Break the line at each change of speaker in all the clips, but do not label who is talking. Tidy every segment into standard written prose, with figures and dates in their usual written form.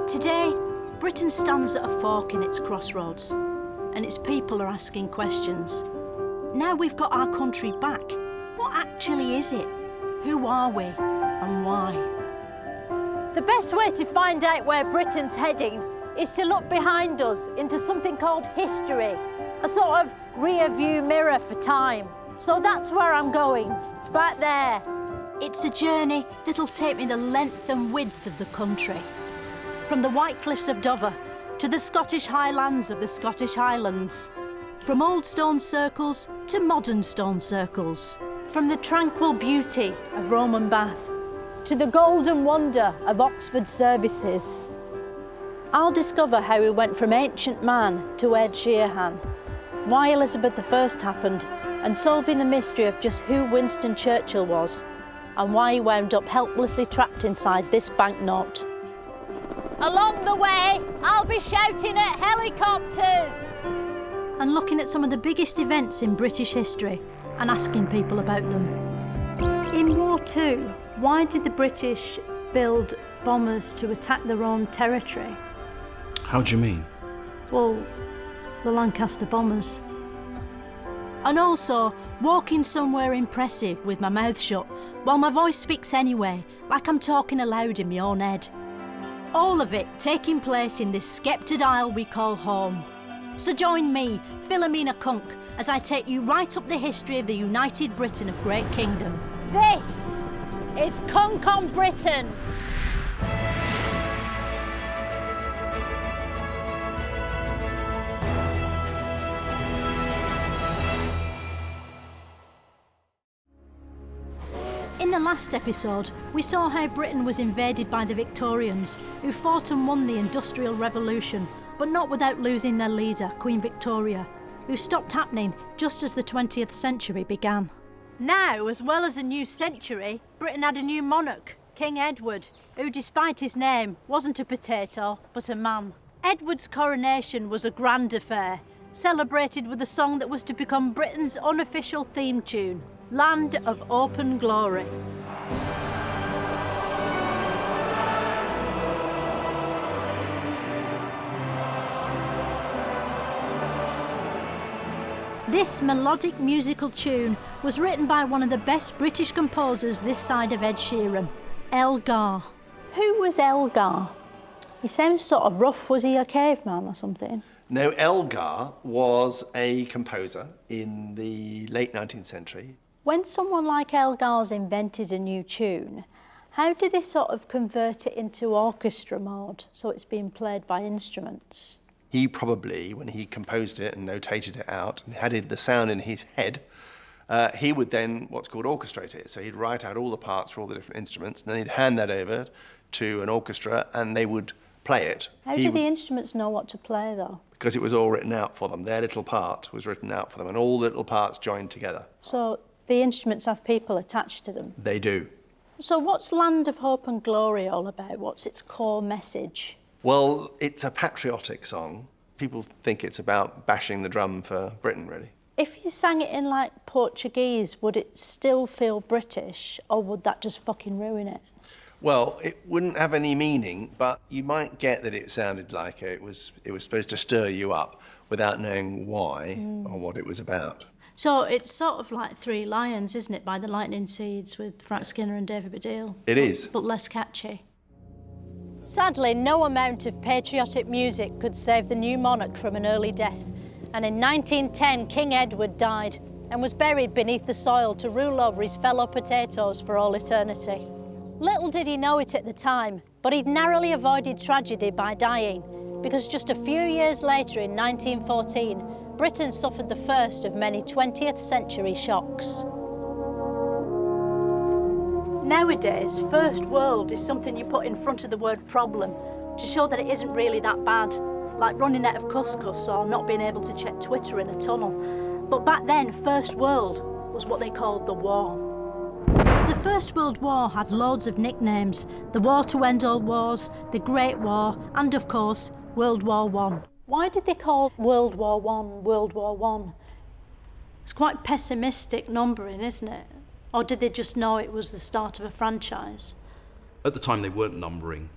Today, Britain stands at a fork in its crossroads, and its people are asking questions. Now we've got our country back, what actually is it? Who are we, and why?
The best way to find out where Britain's heading is to look behind us into something called history, a sort of rear-view mirror for time. So that's where I'm going, back there.
It's a journey that'll take me the length and width of the country. From the White Cliffs of Dover to the Scottish Highlands of the Scottish Highlands. From old stone circles to modern stone circles. From the tranquil beauty of Roman Bath to the golden wonder of Oxford services. I'll discover how we went from ancient man to Ed Sheeran, why Elizabeth I happened, and solving the mystery of just who Winston Churchill was, and why he wound up helplessly trapped inside this banknote.
Along the way, I'll be shouting at helicopters.
And looking at some of the biggest events in British history and asking people about them. In War II, why did the British build bombers to attack their own territory?
How do you mean?
Well, the Lancaster bombers. And also, walking somewhere impressive with my mouth shut, while my voice speaks anyway, like I'm talking aloud in my own head. All of it taking place in this sceptred isle we call home. So join me, Philomena Cunk, as I take you right up the history of the United Britain of Great Kingdom.
This is Cunk on Britain.
In the last episode, we saw how Britain was invaded by the Victorians, who fought and won the Industrial Revolution, but not without losing their leader, Queen Victoria, who stopped happening just as the 20th century began. Now, as well as a new century, Britain had a new monarch, King Edward, who, despite his name, wasn't a potato, but a man. Edward's coronation was a grand affair, celebrated with a song that was to become Britain's unofficial theme tune, Land of Open Glory. This melodic musical tune was written by one of the best British composers this side of Ed Sheeran, Elgar. Who was Elgar? He sounds sort of rough. Was he a caveman or something?
No, Elgar was a composer in the late 19th century.
When someone like Elgar's invented a new tune, how did they sort of convert it into orchestra mode so it's being played by instruments?
He probably, when he composed it and notated it out and had the sound in his head, he would then what's called orchestrate it. So he'd write out all the parts for all the different instruments, and then he'd hand that over to an orchestra and they would play it.
How do the instruments know what to play though?
Because it was all written out for them. Their little part was written out for them, and all the little parts joined together.
So the instruments have people attached to them?
They do.
So what's Land of Hope and Glory all about? What's its core message?
Well, it's a patriotic song. People think it's about bashing the drum for Britain, really.
If you sang it in like Portuguese, would it still feel British, or would that just fucking ruin it?
Well, it wouldn't have any meaning, but you might get that it sounded like it was supposed to stir you up without knowing why or what it was about.
So it's sort of like Three Lions, isn't it, by the Lightning Seeds with Frank Skinner and David Baddiel?
It is.
But less catchy.
Sadly, no amount of patriotic music could save the new monarch from an early death. And in 1910, King Edward died and was buried beneath the soil to rule over his fellow potatoes for all eternity. Little did he know it at the time, but he'd narrowly avoided tragedy by dying, because just a few years later, in 1914, Britain suffered the first of many 20th century shocks. Nowadays, first world is something you put in front of the word problem to show that it isn't really that bad, like running out of couscous or not being able to check Twitter in a tunnel. But back then, first world was what they called the war. The First World War had loads of nicknames: the War to End All Wars, the Great War, and of course, World War I. Why did they call World War I World War I? It's quite pessimistic numbering, isn't it? Or did they just know it was the start of a franchise?
At the time, they weren't numbering.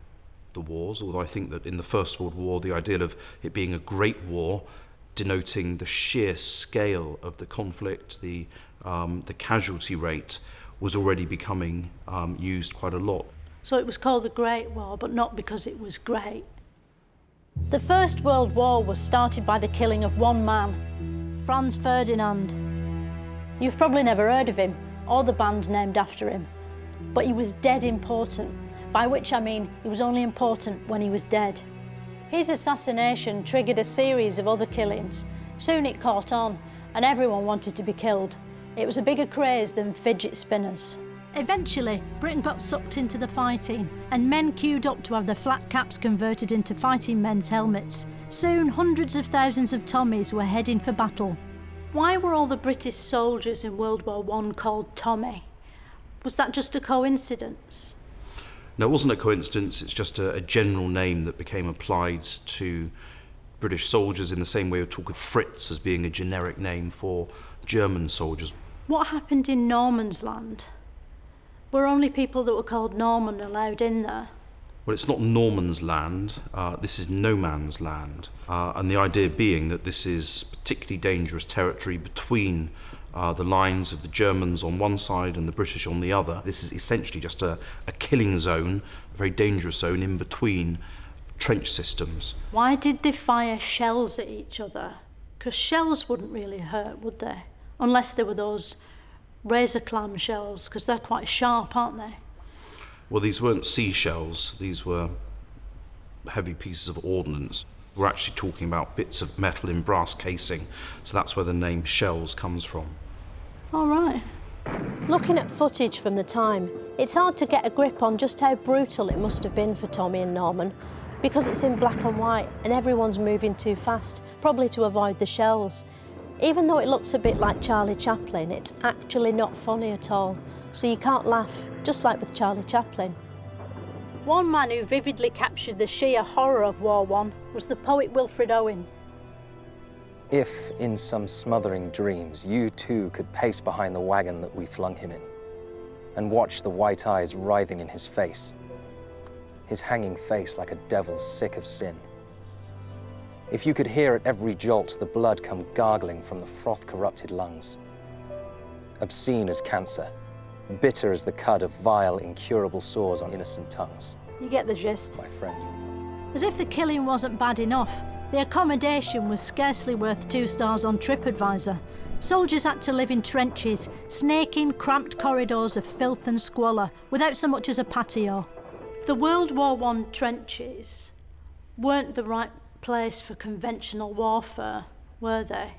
the wars, although I think that in the First World War, the idea of it being a great war, denoting the sheer scale of the conflict, the casualty rate, was already becoming used quite a lot.
So it was called the Great War, but not because it was great. The First World War was started by the killing of one man, Franz Ferdinand. You've probably never heard of him, or the band named after him, but he was dead important, by which I mean he was only important when he was dead. His assassination triggered a series of other killings. Soon it caught on, and everyone wanted to be killed. It was a bigger craze than fidget spinners.
Eventually, Britain got sucked into the fighting, and men queued up to have their flat caps converted into fighting men's helmets. Soon, hundreds of thousands of Tommies were heading for battle.
Why were all the British soldiers in World War I called Tommy? Was that just a coincidence?
No, it wasn't a coincidence, it's just a general name that became applied to British soldiers in the same way we talk of Fritz as being a generic name for German soldiers.
What happened in Norman's land? Were only people that were called Norman allowed in there?
Well, it's not Norman's land, this is no man's land. And the idea being that this is particularly dangerous territory between the lines of the Germans on one side and the British on the other. This is essentially just a killing zone, a very dangerous zone in between trench systems.
Why did they fire shells at each other? Because shells wouldn't really hurt, would they? Unless they were those razor clam shells, because they're quite sharp, aren't they?
Well, these weren't seashells, these were heavy pieces of ordnance. We're actually talking about bits of metal in brass casing, so that's where the name shells comes from.
All right.
Looking at footage from the time, it's hard to get a grip on just how brutal it must have been for Tommy and Norman, because it's in black and white and everyone's moving too fast, probably to avoid the shells. Even though it looks a bit like Charlie Chaplin, it's actually not funny at all, so you can't laugh, just like with Charlie Chaplin.
One man who vividly captured the sheer horror of War I was the poet Wilfred Owen.
If, in some smothering dreams, you too could pace behind the wagon that we flung him in, and watch the white eyes writhing in his face, his hanging face like a devil sick of sin. If you could hear at every jolt the blood come gargling from the froth-corrupted lungs, obscene as cancer, bitter as the cud of vile, incurable sores on innocent tongues.
You get the gist.
My friend.
As if the killing wasn't bad enough, the accommodation was scarcely worth 2 stars on TripAdvisor. Soldiers had to live in trenches, snaking cramped corridors of filth and squalor, without so much as a patio.
The World War I trenches weren't the right place for conventional warfare, were they?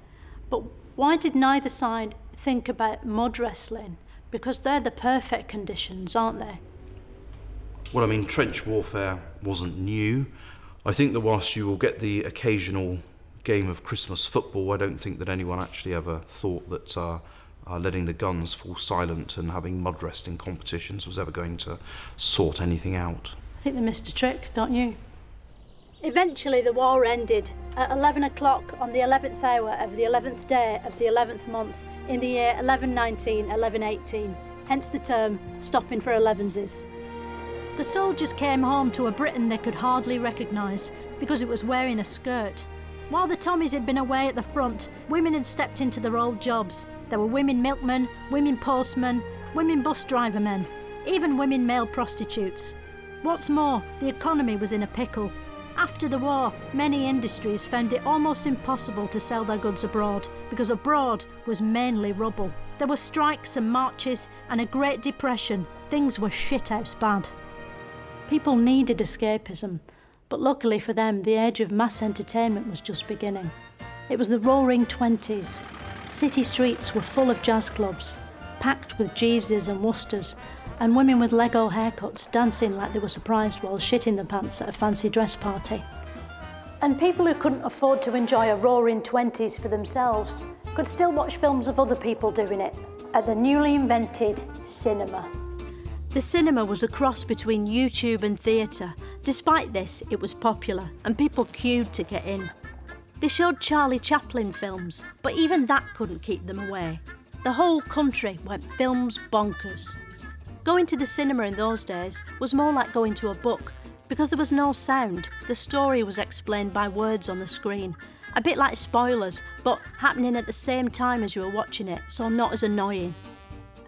But why did neither side think about mud wrestling? Because they're the perfect conditions, aren't they?
Well, I mean, trench warfare wasn't new. I think that whilst you will get the occasional game of Christmas football, I don't think that anyone actually ever thought that letting the guns fall silent and having mud wrestling competitions was ever going to sort anything out.
I think they missed a trick, don't you? Eventually the war ended at 11 o'clock on the 11th hour of the 11th day of the 11th month in the year 1119, 1118, hence the term stopping for 11s.
The soldiers came home to a Britain they could hardly recognise because it was wearing a skirt. While the Tommies had been away at the front, women had stepped into their old jobs. There were women milkmen, women postmen, women bus driver men, even women male prostitutes. What's more, the economy was in a pickle. After the war, many industries found it almost impossible to sell their goods abroad because abroad was mainly rubble. There were strikes and marches and a Great Depression. Things were shithouse bad.
People needed escapism, but luckily for them, the age of mass entertainment was just beginning. It was the roaring 20s. City streets were full of jazz clubs, packed with Jeeveses and Worcesters, and women with Lego haircuts dancing like they were surprised while shitting their pants at a fancy dress party. And people who couldn't afford to enjoy a roaring 20s for themselves could still watch films of other people doing it at the newly invented cinema.
The cinema was a cross between YouTube and theatre. Despite this, it was popular and people queued to get in. They showed Charlie Chaplin films, but even that couldn't keep them away. The whole country went films bonkers. Going to the cinema in those days was more like going to a book. Because there was no sound, the story was explained by words on the screen. A bit like spoilers, but happening at the same time as you were watching it, so not as annoying.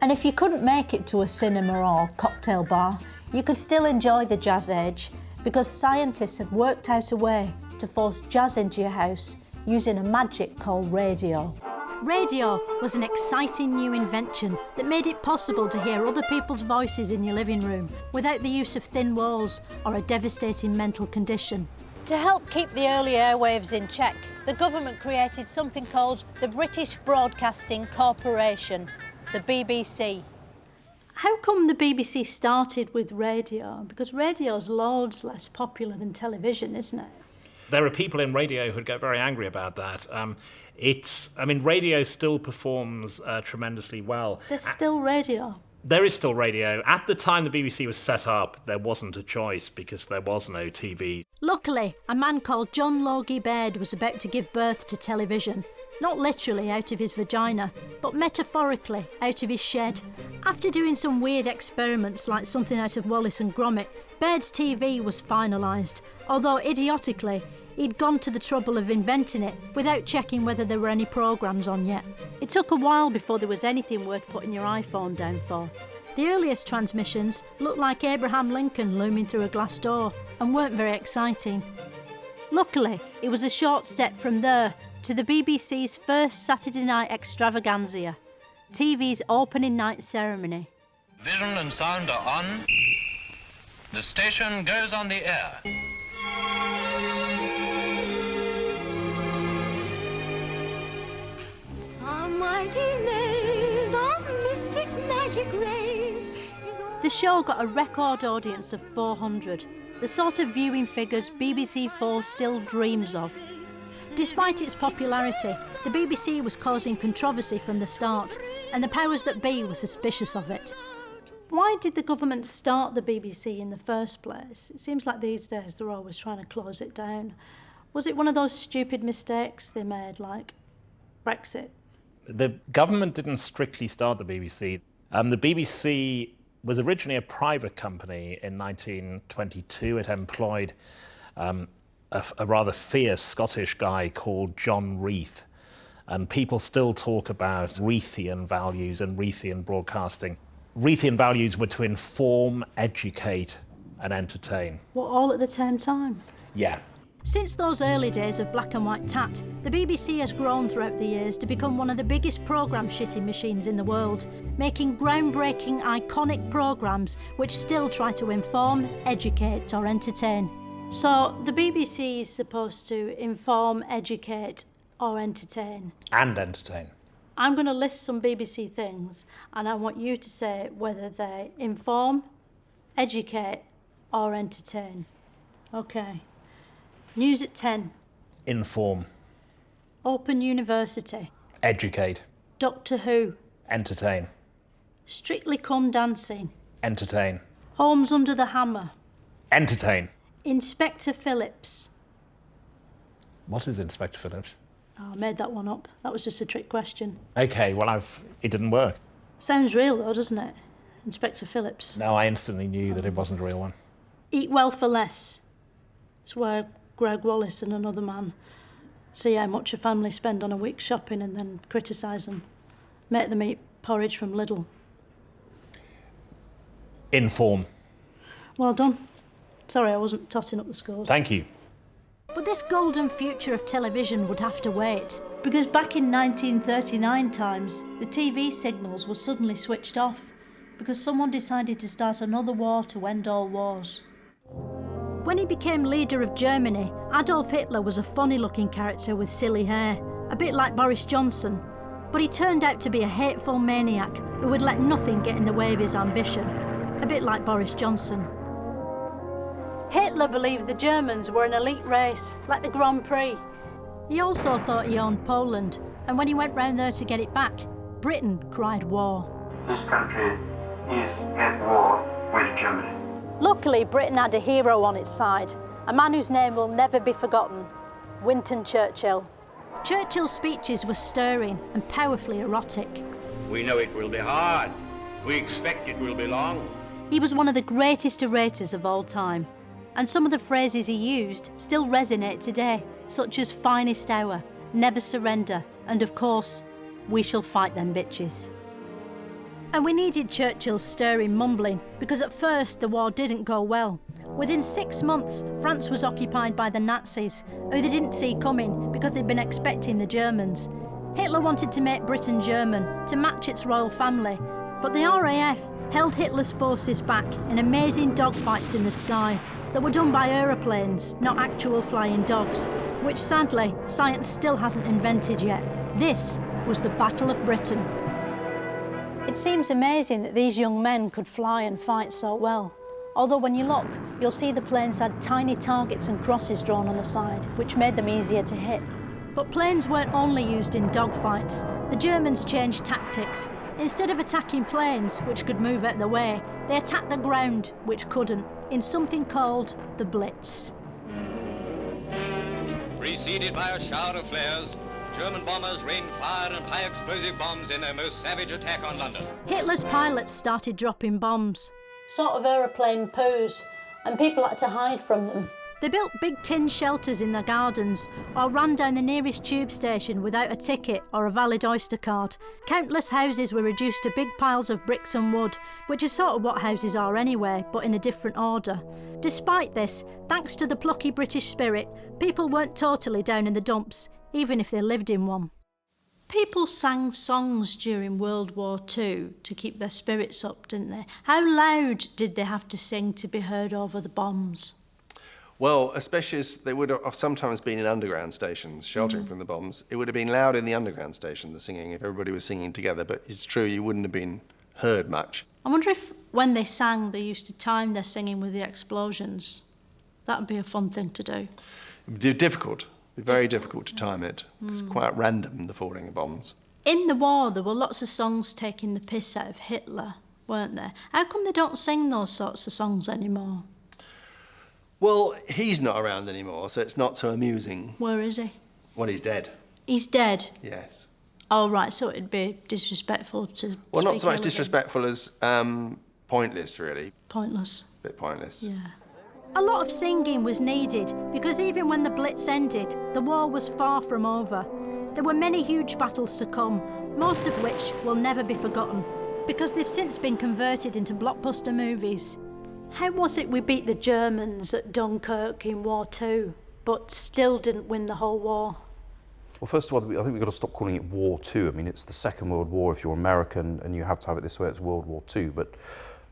And if you couldn't make it to a cinema or cocktail bar, you could still enjoy the jazz age, because scientists had worked out a way to force jazz into your house using a magic called radio.
Radio was an exciting new invention that made it possible to hear other people's voices in your living room without the use of thin walls or a devastating mental condition.
To help keep the early airwaves in check, the government created something called the British Broadcasting Corporation, the BBC.
How come the BBC started with radio? Because radio's loads less popular than television, isn't it?
There are people in radio who'd get very angry about that. Radio still performs tremendously well.
There's still radio.
There is still radio. At the time the BBC was set up, there wasn't a choice because there was no TV.
Luckily, a man called John Logie Baird was about to give birth to television. Not literally out of his vagina, but metaphorically out of his shed. After doing some weird experiments like something out of Wallace and Gromit, Baird's TV was finalised, although idiotically, he'd gone to the trouble of inventing it without checking whether there were any programmes on yet. It took a while before there was anything worth putting your iPhone down for. The earliest transmissions looked like Abraham Lincoln looming through a glass door and weren't very exciting. Luckily, it was a short step from there to the BBC's first Saturday night extravaganza, TV's opening night ceremony.
Vision and sound are on. The station goes on the air.
A mighty maze of mystic magic rays.
The show got a record audience of 400, the sort of viewing figures BBC 4 still dreams of. Despite its popularity, the BBC was causing controversy from the start, and the powers that be were suspicious of it. Why did the government start the BBC in the first place? It seems like these days they're always trying to close it down. Was it one of those stupid mistakes they made, like Brexit?
The government didn't strictly start the BBC. The BBC was originally a private company in 1922. It employed a rather fierce Scottish guy called John Reith. And people still talk about Reithian values and Reithian broadcasting. Reithian values were to inform, educate, and entertain.
What, all at the same time?
Yeah.
Since those early days of black and white tat, the BBC has grown throughout the years to become one of the biggest programme shitting machines in the world, making groundbreaking, iconic programmes which still try to inform, educate or entertain. So the BBC is supposed to inform, educate or entertain.
And entertain.
I'm going to list some BBC things and I want you to say whether they inform, educate or entertain. Okay. News at 10.
Inform.
Open University.
Educate.
Doctor Who.
Entertain.
Strictly Come Dancing.
Entertain.
Holmes Under the Hammer.
Entertain.
Inspector Phillips.
What is Inspector Phillips?
Oh, I made that one up. That was just a trick question.
Okay, well, it didn't work.
Sounds real though, doesn't it? Inspector Phillips.
No, I instantly knew that it wasn't a real one.
Eat Well for Less. It's where Greg Wallace and another man see how much a family spend on a week's shopping and then criticise them. Make them eat porridge from Lidl.
Inform.
Well done. Sorry, I wasn't totting up the scores.
Thank you.
But this golden future of television would have to wait, because back in 1939 times, the TV signals were suddenly switched off, because someone decided to start another war to end all wars. When he became leader of Germany, Adolf Hitler was a funny-looking character with silly hair, a bit like Boris Johnson, but he turned out to be a hateful maniac who would let nothing get in the way of his ambition, a bit like Boris Johnson. Hitler believed the Germans were an elite race, like the Grand Prix. He also thought he owned Poland, and when he went round there to get it back, Britain cried war.
This country is at war with Germany.
Luckily, Britain had a hero on its side, a man whose name will never be forgotten, Winston Churchill.
Churchill's speeches were stirring and powerfully erotic.
We know it will be hard. We expect it will be long.
He was one of the greatest orators of all time.
And some of the phrases he used still resonate today, such as finest hour, never surrender, and of course, we shall fight them bitches. And we needed Churchill's stirring mumbling, because at first the war didn't go well. Within 6 months, France was occupied by the Nazis, who they didn't see coming because they'd been expecting the Germans. Hitler wanted to make Britain German, to match its royal family, but the RAF held Hitler's forces back in amazing dogfights in the sky that were done by aeroplanes, not actual flying dogs, which sadly science still hasn't invented yet. This was the Battle of Britain. It seems amazing that these young men could fly and fight so well. Although when you look, you'll see the planes had tiny targets and crosses drawn on the side, which made them easier to hit. But planes weren't only used in dogfights. The Germans changed tactics. Instead of attacking planes, which could move out of the way, they attacked the ground, which couldn't, in something called the Blitz.
Preceded by a shower of flares, German bombers rained fire and high explosive bombs in their most savage attack on London.
Hitler's pilots started dropping bombs. Sort of aeroplane poos, and people had to hide from them. They built big tin shelters in their gardens, or ran down the nearest tube station without a ticket or a valid Oyster card. Countless houses were reduced to big piles of bricks and wood, which is sort of what houses are anyway, but in a different order. Despite this, thanks to the plucky British spirit, people weren't totally down in the dumps, even if they lived in one. People sang songs during World War II to keep their spirits up, didn't they? How loud did they have to sing to be heard over the bombs?
Well, especially as they would have sometimes been in underground stations, sheltering from the bombs. It would have been loud in the underground station, the singing, if everybody was singing together, but it's true, you wouldn't have been heard much.
I wonder if when they sang, they used to time their singing with the explosions. That would be a fun thing to do.
It would be difficult. It would be very difficult to time it. It's quite random, the falling of bombs.
In the war, there were lots of songs taking the piss out of Hitler, weren't there? How come they don't sing those sorts of songs anymore?
Well, he's not around anymore, so it's not so amusing.
Where is he?
Well, he's dead.
He's dead?
Yes.
Oh, right, so it'd be disrespectful to
Well, not so much
ill
disrespectful as pointless, really.
Pointless.
A bit pointless.
Yeah. A lot of singing was needed, because even when the Blitz ended, the war was far from over. There were many huge battles to come, most of which will never be forgotten, because they've since been converted into blockbuster movies. How was it we beat the Germans at Dunkirk in War II, but still didn't win the whole war?
Well, first of all, I think we've got to stop calling it War II. I mean, it's the Second World War if you're American, and you have to have it this way, it's World War II. But,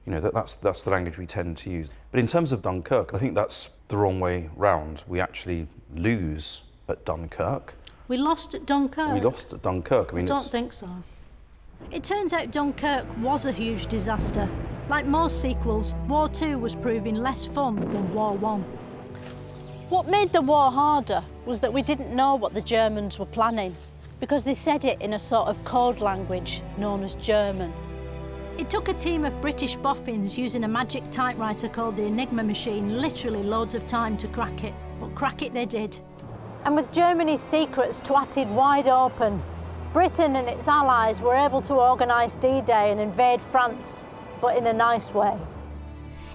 you know, that's the language we tend to use. But in terms of Dunkirk, I think that's the wrong way round. We actually lose at Dunkirk.
We lost at Dunkirk?
We lost at Dunkirk. I mean,
I don't think so. It turns out Dunkirk was a huge disaster. Like most sequels, War II was proving less fun than War I. What made the war harder was that we didn't know what the Germans were planning, because they said it in a sort of code language known as German. It took a team of British boffins using a magic typewriter called the Enigma machine literally loads of time to crack it, but crack it they did. And with Germany's secrets twatted wide open, Britain and its allies were able to organise D-Day and invade France, but in a nice way.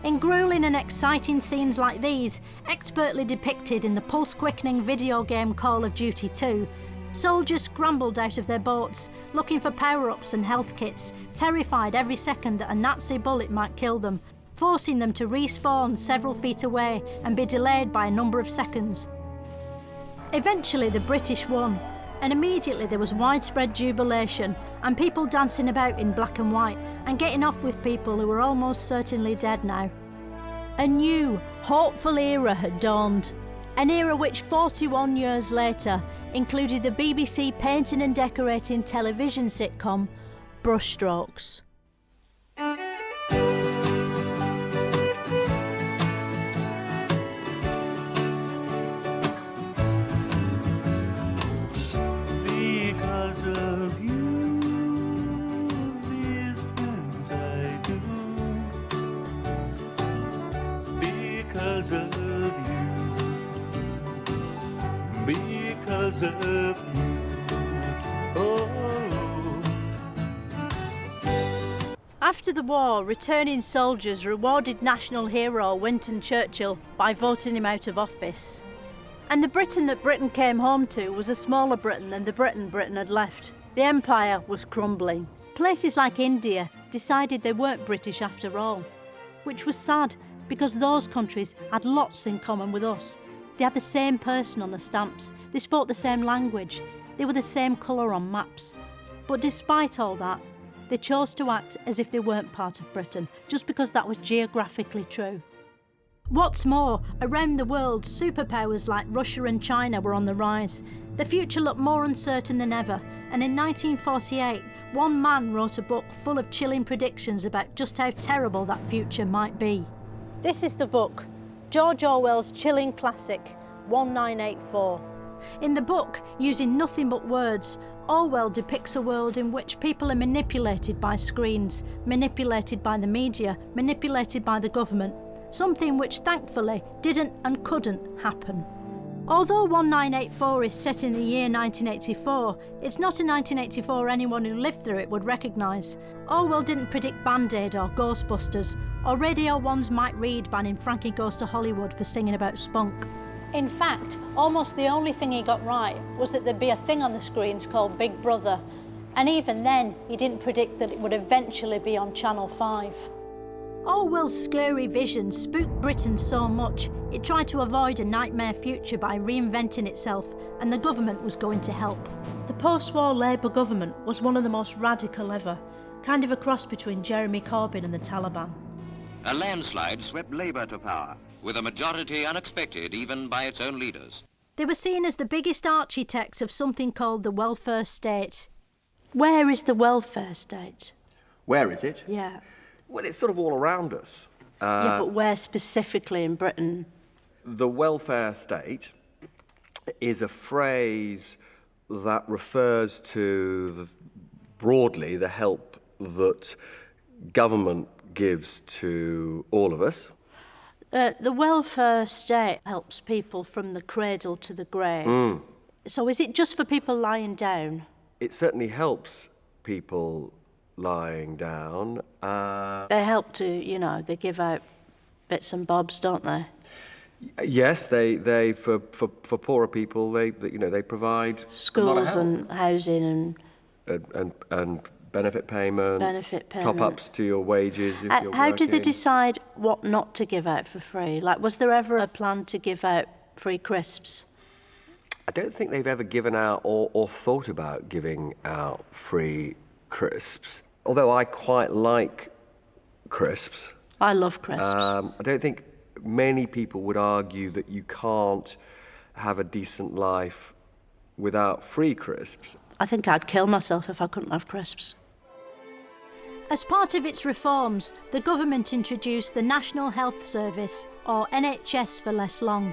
In gruelling and exciting scenes like these, expertly depicted in the pulse-quickening video game Call of Duty 2, soldiers scrambled out of their boats, looking for power-ups and health kits, terrified every second that a Nazi bullet might kill them, forcing them to respawn several feet away and be delayed by a number of seconds. Eventually the British won, and immediately there was widespread jubilation and people dancing about in black and white and getting off with people who were almost certainly dead now. A new, hopeful era had dawned, an era which 41 years later included the BBC painting and decorating television sitcom Brushstrokes.
Because of you, these things I do. Because of you. Because of you. Oh.
After the war, returning soldiers rewarded national hero Winston Churchill by voting him out of office. And the Britain that Britain came home to was a smaller Britain than the Britain had left. The empire was crumbling. Places like India decided they weren't British after all, which was sad because those countries had lots in common with us. They had the same person on the stamps, they spoke the same language, they were the same colour on maps. But despite all that, they chose to act as if they weren't part of Britain, just because that was geographically true. What's more, around the world, superpowers like Russia and China were on the rise. The future looked more uncertain than ever, and in 1948, one man wrote a book full of chilling predictions about just how terrible that future might be. This is the book, George Orwell's chilling classic, 1984. In the book, using nothing but words, Orwell depicts a world in which people are manipulated by screens, manipulated by the media, manipulated by the government, something which thankfully didn't and couldn't happen. Although 1984 is set in the year 1984, it's not a 1984 anyone who lived through it would recognise. Orwell didn't predict Band-Aid or Ghostbusters, or Radio 1's Mike Reed banning Frankie Goes to Hollywood for singing about spunk. In fact, almost the only thing he got right was that there'd be a thing on the screens called Big Brother, and even then he didn't predict that it would eventually be on Channel 5. Orwell's scary vision spooked Britain so much it tried to avoid a nightmare future by reinventing itself, and the government was going to help. The post-war Labour government was one of the most radical ever, kind of a cross between Jeremy Corbyn and the Taliban.
A landslide swept Labour to power, with a majority unexpected even by its own leaders.
They were seen as the biggest architects of something called the welfare state. Where is the welfare state?
Where is it?
Yeah.
Well, it's sort of all around us.
Yeah, but where specifically in Britain?
The welfare state is a phrase that refers to, broadly, the help that government gives to all of us.
The welfare state helps people from the cradle to the grave. So is it just for people lying down?
It certainly helps people lying down.
They help to, they give out bits and bobs, don't they?
Yes, they for poorer people, they provide
schools and housing
and benefit payments, top-ups to your wages if you're
How
working.
did they decide what not to give out for free? Like, was there ever a plan to give out free crisps?
I don't think they've ever given out or thought about giving out free crisps. Although I quite like crisps.
I love crisps.
I don't think many people would argue that you can't have a decent life without free crisps.
I think I'd kill myself if I couldn't have crisps. As part of its reforms, the government introduced the National Health Service, or NHS for less long.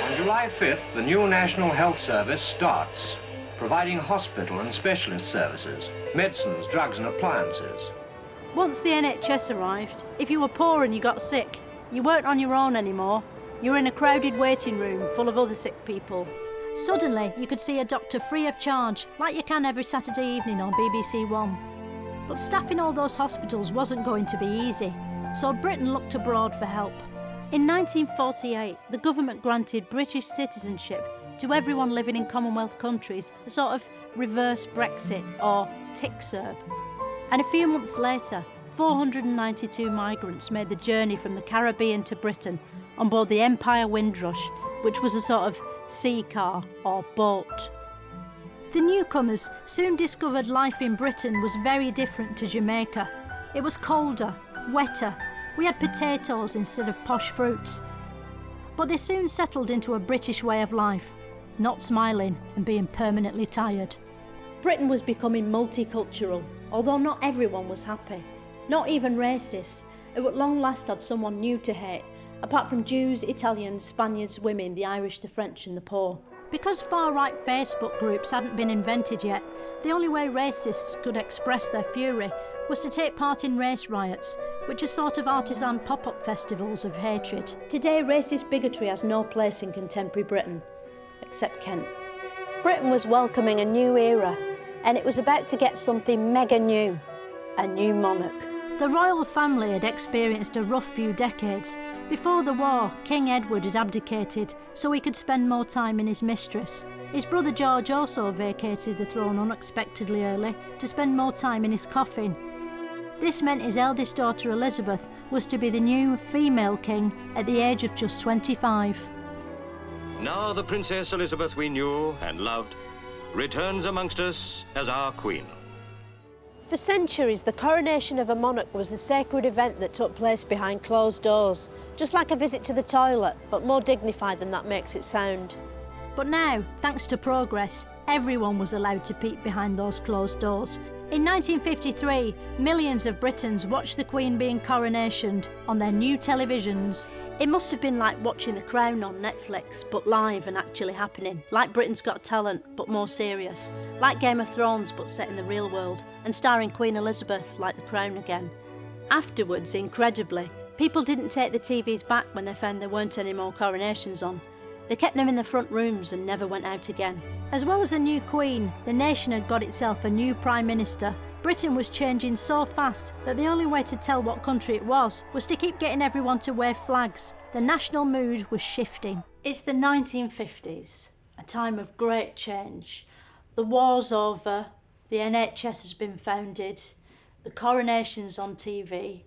On July 5th, the new National Health Service starts, providing hospital and specialist services, medicines, drugs and appliances.
Once the NHS arrived, if you were poor and you got sick, you weren't on your own anymore. You were in a crowded waiting room full of other sick people. Suddenly, you could see a doctor free of charge, like you can every Saturday evening on BBC One. But staffing all those hospitals wasn't going to be easy, so Britain looked abroad for help. In 1948, the government granted British citizenship to everyone living in Commonwealth countries, a sort of reverse Brexit, or TIC-SERB. And a few months later, 492 migrants made the journey from the Caribbean to Britain on board the Empire Windrush, which was a sort of sea car or boat. The newcomers soon discovered life in Britain was very different to Jamaica. It was colder, wetter. We had potatoes instead of posh fruits. But they soon settled into a British way of life, not smiling and being permanently tired. Britain was becoming multicultural, although not everyone was happy. Not even racists, who at long last had someone new to hate, apart from Jews, Italians, Spaniards, women, the Irish, the French and the poor. Because far-right Facebook groups hadn't been invented yet, the only way racists could express their fury was to take part in race riots, which are sort of artisan pop-up festivals of hatred. Today, racist bigotry has no place in contemporary Britain, except Kent. Britain was welcoming a new era, and it was about to get something mega new, a new monarch.
The royal family had experienced a rough few decades. Before the war, King Edward had abdicated so he could spend more time in his mistress. His brother George also vacated the throne unexpectedly early to spend more time in his coffin. This meant his eldest daughter Elizabeth was to be the new female king at the age of just 25.
Now the Princess Elizabeth we knew and loved returns amongst us as our queen.
For centuries, the coronation of a monarch was a sacred event that took place behind closed doors, just like a visit to the toilet, but more dignified than that makes it sound.
But now, thanks to progress, everyone was allowed to peek behind those closed doors. In 1953, millions of Britons watched the Queen being coronationed on their new televisions.
It must have been like watching The Crown on Netflix, but live and actually happening. Like Britain's Got Talent, but more serious. Like Game of Thrones, but set in the real world, and starring Queen Elizabeth like The Crown again. Afterwards, incredibly, people didn't take the TVs back when they found there weren't any more coronations on. They kept them in the front rooms and never went out again.
As well as a new Queen, the nation had got itself a new Prime Minister. Britain was changing so fast that the only way to tell what country it was to keep getting everyone to wave flags. The national mood was shifting.
It's the 1950s, a time of great change. The war's over, the NHS has been founded, the coronation's on TV,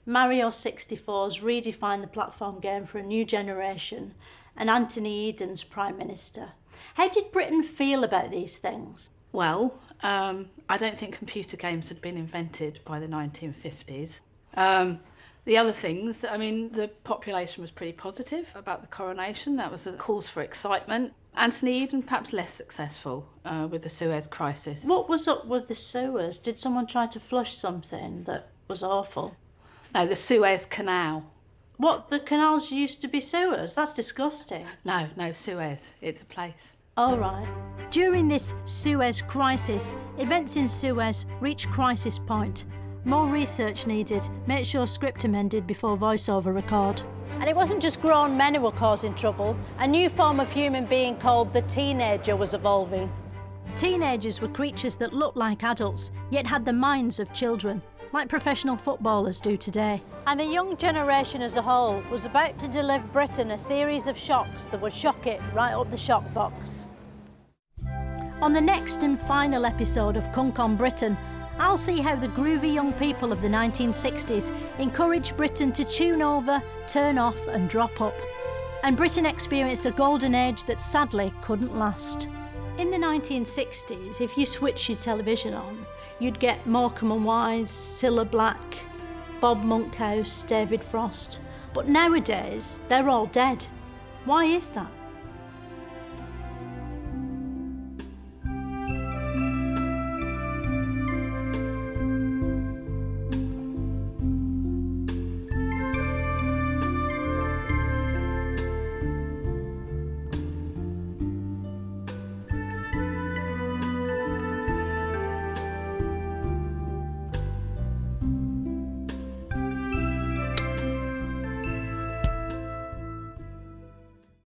Mario 64's redefined the platform game for a new generation, and Anthony Eden's Prime Minister. How did Britain feel about these things?
Well, I don't think computer games had been invented by the 1950s. The other things, I mean, the population was pretty positive about the coronation. That was a cause for excitement. Anthony Eden, perhaps less successful with the Suez crisis.
What was up with the sewers? Did someone try to flush something that was awful?
No, the Suez Canal.
What, the canals used to be sewers? That's disgusting.
No, Suez. It's a place.
All right.
During this Suez crisis, events in Suez reached crisis point. More research needed. Make sure script amended before voiceover record.
And it wasn't just grown men who were causing trouble. A new form of human being called the teenager was evolving.
Teenagers were creatures that looked like adults, yet had the minds of children, like professional footballers do today.
And the young generation as a whole was about to deliver Britain a series of shocks that would shock it right up the shock box.
On the next and final episode of Cunk on Britain, I'll see how the groovy young people of the 1960s encouraged Britain to tune over, turn off and drop up. And Britain experienced a golden age that sadly couldn't last.
In the 1960s, if you switched your television on, you'd get Morecambe and Wise, Cilla Black, Bob Monkhouse, David Frost. But nowadays, they're all dead. Why is that?